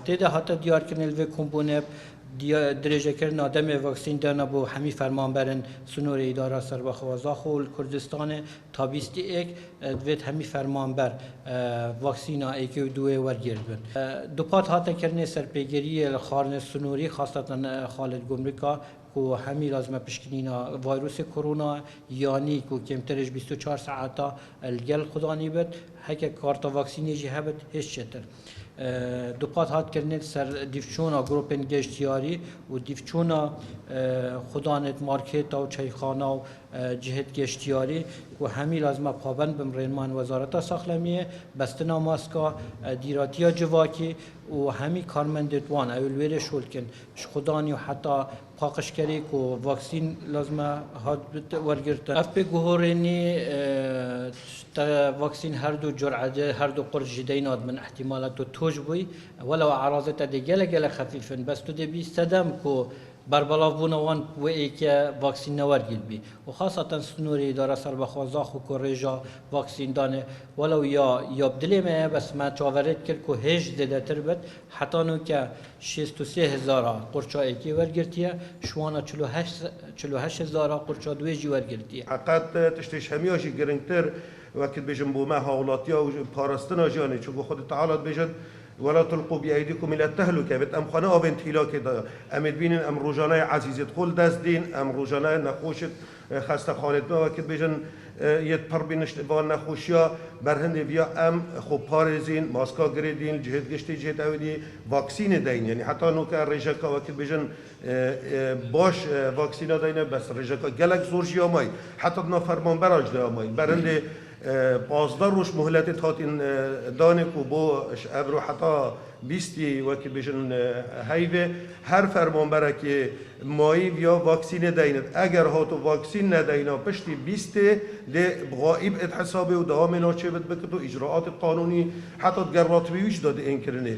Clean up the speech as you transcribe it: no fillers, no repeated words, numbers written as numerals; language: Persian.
تیده حتی دیار کنه الوی کمبونه درجه کردن آدم واکسین دانا بو همی فرمانبرن سنور اداره سربخوازا خول کردستان تا 21 دوید همی فرمانبر واکسینا ایکو دوی ورگرد بن دو پات هاته کردن سرپیگیری خارن سنوری خاصتا خالد گمرکا کو همی لازمه پشکنینا ویروس کرونا یعنی کو کمترش 24 ساعتا الگل خدانی بد هک کارتا واکسینی جی هبت هیچ چتر دو پات هات کردن سر دیفچونا گروپن گشتیاری و دیفچونا خدانت مارکت و چایخانه و جهت گشتیاری و همی لازمه پابند بمرینمان وزارت ساخلمیه بستنا ماسکا دیراتیا جواکی و همی کارمندتوان اول ویره شول کن خدانی و حتی پاقشکری که واکسین لازمه هات ورگرتن اف به گوهرینی واکسین هر دو جرعه هر دو قرص جدینات من احتمالات توج بوی ولو اعراضت دیگه گله خفیفن بس تو دبی استدام که بربلاف بونوان و ایک واکسین نورگیل بی و خاصتا سنوری اداره سربخوازا خو کورجا واکسین دانه ولو یا بدلی ما بس ما چاورت کرد که هیچ زده تر بد حتی نو که 63,000 قرچا ایکی ورگرتیه شوانا 48,000 قرچا دویجی ورگرتیه حقیقت تشتیش همیاشی گرنگتر وقت بيجن بوما هولاتيا وبارستنا جاني شو خد تعالى بيجن ولا تلقوا بأيديكم إلى التهلكة بت أم خنا بنت هلاك دا أمد بين أم روجانا عزيزة خل دست دين أم روجانا نخوشت خسته خالد ما وقت بيجن يتبر بينشت وان نخوشيا برهند بيا أم خو بارزين ماسكا جريدين جهد قشتي جهد أودي واكسين دين يعني حتى نو كرجاكا وقت بيجن باش واكسينا دين بس رجاكا جلك زورجيا ماي حتى نفرمان براج دا ماي برهند 15 روش مهلت هاتین دانه کو با ابرو حتی 20 وقتی بجن هیوه هر فرمانبره که مایی یا واکسین دایند اگر هاتو واکسین نداینا پشتی 20 ده غائب ات حسابه و دوام ناچه بد بکتو اجراعات قانونی حتی گرات بیوش داده این کرنه